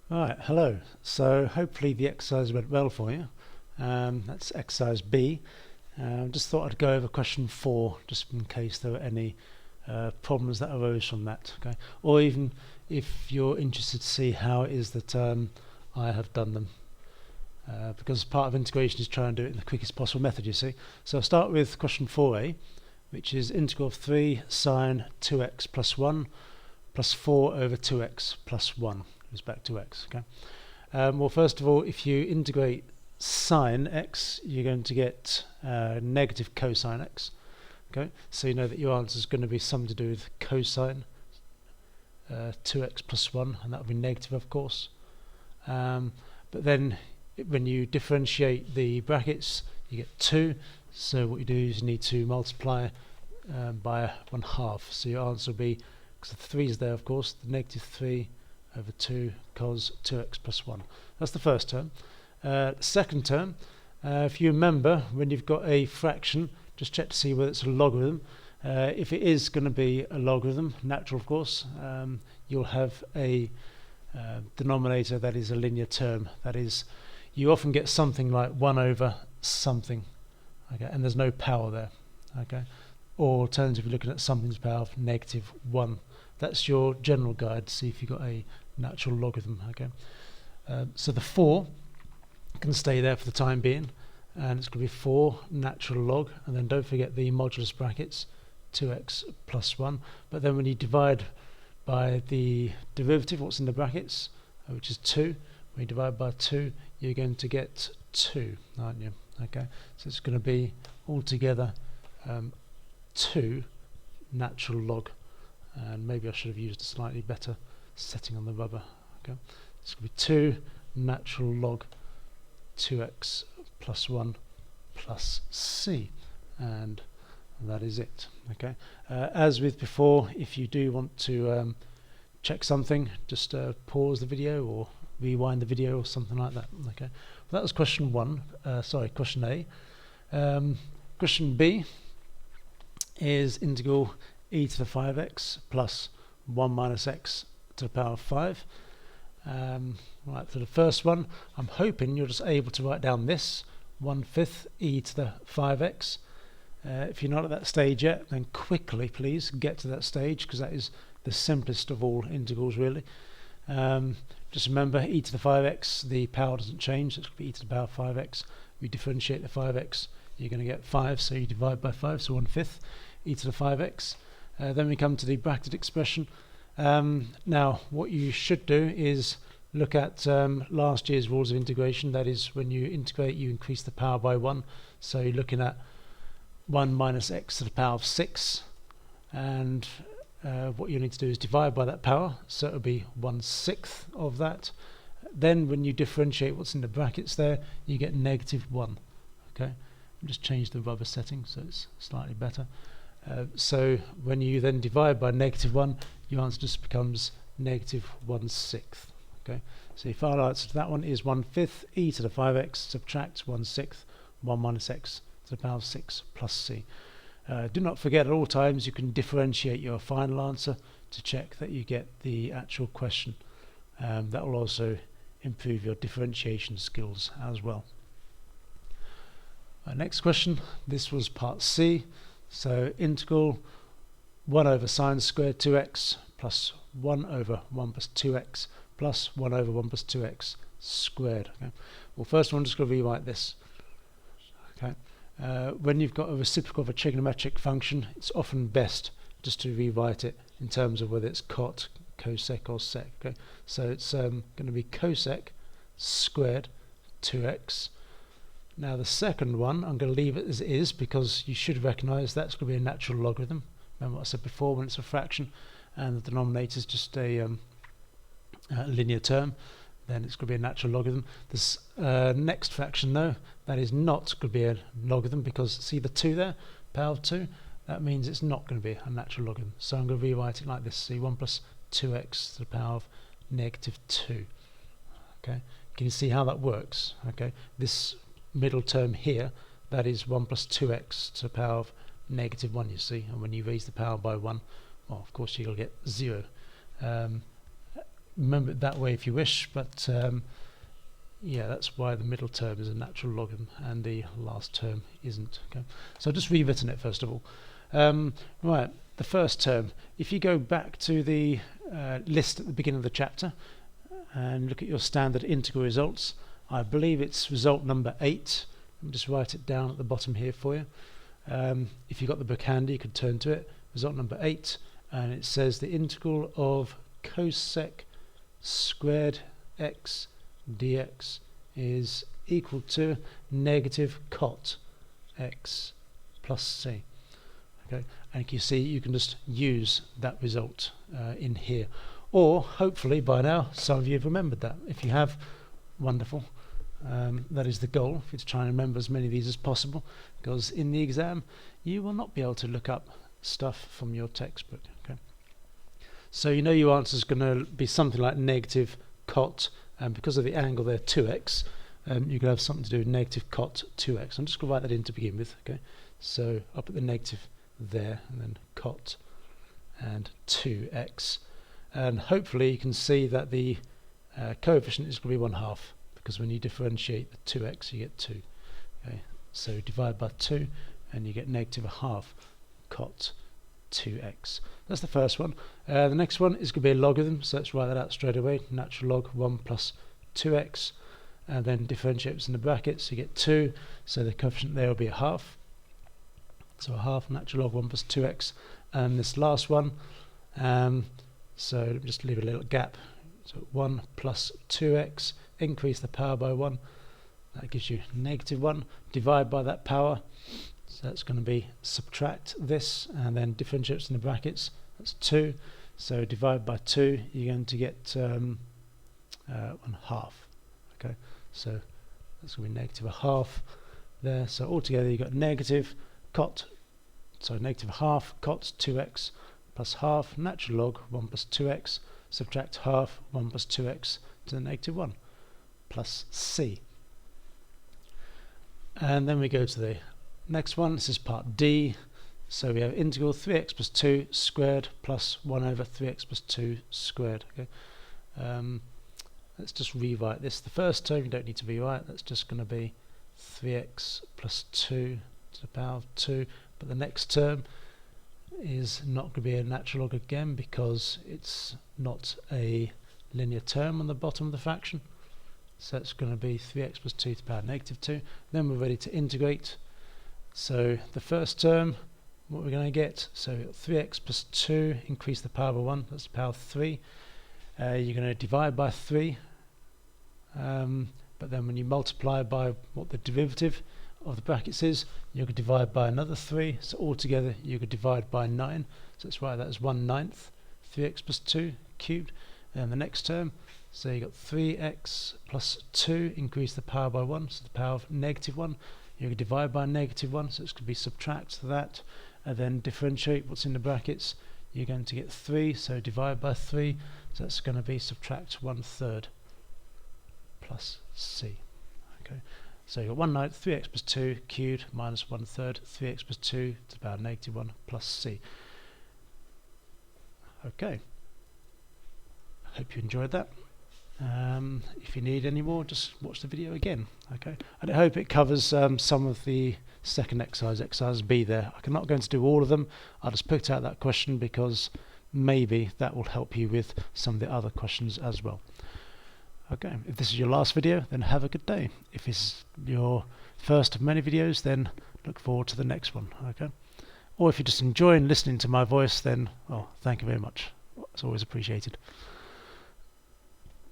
Right, hello. So hopefully the exercise went well for you. That's exercise B. Just thought I'd go over question 4 just in case there were any problems that arose from that. Okay, or even if you're interested to see how it is that I have done them. Because part of integration is trying to do it in the quickest possible method, you see. So I'll start with question 4a, which is integral of 3 sine 2x plus 1 plus 4 over 2x plus 1 goes back to x. Okay. Well, first of all, if you integrate sine x, you're going to get negative cosine x. Okay, so you know that your answer is going to be something to do with cosine 2x plus 1, and that will be negative, of course. But then when you differentiate the brackets, you get 2. So what you do is you need to multiply by 1/2. So your answer will be, because the 3 is there, of course, the negative 3 over 2 cos 2x plus 1. That's the first term. Second term, if you remember, when you've got a fraction, just check to see whether it's a logarithm. If it is going to be a logarithm, natural of course, you'll have a denominator that is a linear term. That is, you often get something like 1 over something, okay, and there's no power there. Okay, or alternatively, looking at something to the power of negative 1. That's your general guide to see if you've got a natural logarithm. Okay, so the 4 can stay there for the time being, and it's going to be 4 natural log, and then don't forget the modulus brackets, 2x plus 1. But then when you divide by the derivative, what's in the brackets, which is 2, when you divide by 2, you're going to get 2, aren't you? Okay, so it's going to be altogether 2 natural log, and maybe I should have used a slightly better setting on the rubber. Okay, it's going to be 2 natural log 2x plus 1 plus c, and that is it. Okay, as with before, if you do want to check something, just pause the video or rewind the video or something like that. Okay, well, that was question 1. Question A. Question B is integral e to the 5x plus 1 minus x to the power of 5. Right, for the first one, I'm hoping you're just able to write down this 1/5 e to the 5x. If you're not at that stage yet, then quickly please get to that stage, because that is the simplest of all integrals really. Just remember, e to the 5x, the power doesn't change, it's going to be e to the power of 5x. We differentiate the 5x, you're going to get 5, so you divide by 5, so 1/5 e to the 5x. Then we come to the bracketed expression. Now what you should do is look at last year's rules of integration. That is, when you integrate, you increase the power by 1. So you're looking at 1 minus x to the power of 6, and what you need to do is divide by that power, so it'll be 1/6 of that. Then when you differentiate what's in the brackets there, you get negative 1. Okay, just change the rubber setting so it's slightly better. So when you then divide by negative 1, your answer just becomes negative 1/6. Okay, so your final answer to that one is 1/5 e to the 5x subtract 1/6 1 minus x to the power of 6 plus c. Do not forget, at all times you can differentiate your final answer to check that you get the actual question. That will also improve your differentiation skills as well. Next question, this was part C. So integral 1 over sine squared 2x plus 1 over 1 plus 2x plus 1 over 1 plus 2x squared. Okay. Well, first one, I'm just going to rewrite this. Okay. When you've got a reciprocal of a trigonometric function, it's often best just to rewrite it in terms of whether it's cot, cosec or sec. Okay. So it's going to be cosec squared 2x. Now the second one, I'm going to leave it as it is, because you should recognise that's going to be a natural logarithm. Remember what I said before, when it's a fraction and the denominator is just a linear term, then it's going to be a natural logarithm. This next fraction though, that is not going to be a logarithm, because see the 2 there, power of 2, that means it's not going to be a natural logarithm. So I'm going to rewrite it like this, see 1 plus 2x to the power of negative 2. Okay, can you see how that works? Okay, this middle term here, that is 1 plus 2x to the power of negative 1, you see, and when you raise the power by 1, well, of course you'll get 0. remember it that way if you wish, but yeah, that's why the middle term is a natural logarithm and the last term isn't. Okay, so I've just rewritten it first of all. Right, the first term, if you go back to the list at the beginning of the chapter and look at your standard integral results, I believe it's result number 8. Let me just write it down at the bottom here for you. If you've got the book handy, you could turn to it. Result number 8, and it says the integral of cosec squared x dx is equal to negative cot x plus c. Okay, and you can see you can just use that result in here, or hopefully by now some of you have remembered that. If you have, wonderful. That is the goal, if you try and remember as many of these as possible, because in the exam you will not be able to look up stuff from your textbook. Okay, so you know your answer is going to be something like negative cot, and because of the angle there 2x, you can have something to do with negative cot 2x. I'm just going to write that in to begin with. Okay, so I'll put the negative there and then cot and 2x, and hopefully you can see that the coefficient is going to be 1/2, because when you differentiate the 2x you get 2. Okay, so divide by 2 and you get negative 1/2 cot 2x. That's the first one. The next one is going to be a logarithm, so let's write that out straight away. Natural log 1 plus 2x, and then differentiates in the brackets, you get 2, so the coefficient there will be 1/2. So 1/2 natural log 1 plus 2x, and this last one, so just leave a little gap. So 1 plus 2x, increase the power by 1, that gives you negative 1, divide by that power, so that's going to be subtract this, and then differentiates in the brackets, that's 2, so divide by 2, you're going to get 1/2. Okay, so that's going to be negative 1/2 there, so altogether you've got negative 1/2 cot 2x plus 1/2 natural log 1 plus 2x, subtract 1/2 1 plus 2x to the negative 1 plus c. And then we go to the next one. This is part D. So we have integral 3x plus 2 squared plus 1 over 3x plus 2 squared. Okay, let's just rewrite this. The first term you don't need to rewrite, that's just going to be 3x plus 2 to the power of 2, but the next term is not going to be a natural log again because it's not a linear term on the bottom of the fraction, so it's going to be 3x plus 2 to the power of negative 2. Then we're ready to integrate. So the first term, what we're going to get, so 3x plus 2, increase the power by 1, that's the power of 3. You're going to divide by 3, but then when you multiply by what the derivative of the brackets is, you could divide by another 3, so altogether you could divide by 9, so let's write that as 1/9 3x plus 2 cubed. And the next term, so you got 3x plus 2, increase the power by 1, so the power of negative 1, you could divide by negative 1, so it's going to be subtract that, and then differentiate what's in the brackets, you're going to get 3, so divide by 3, so that's going to be subtract 1/3 plus c. Okay, so you've got 1/9 3x plus 2 cubed minus 1/3 3x plus 2 to the power of negative 1 plus c. Okay, I hope you enjoyed that. If you need any more, just watch the video again. Okay, and I hope it covers some of the second exercise B there. I'm not going to do all of them. I just picked out that question because maybe that will help you with some of the other questions as well. Okay, if this is your last video, then have a good day. If it's your first of many videos, then look forward to the next one. Okay, or if you're just enjoying listening to my voice, then thank you very much. It's always appreciated.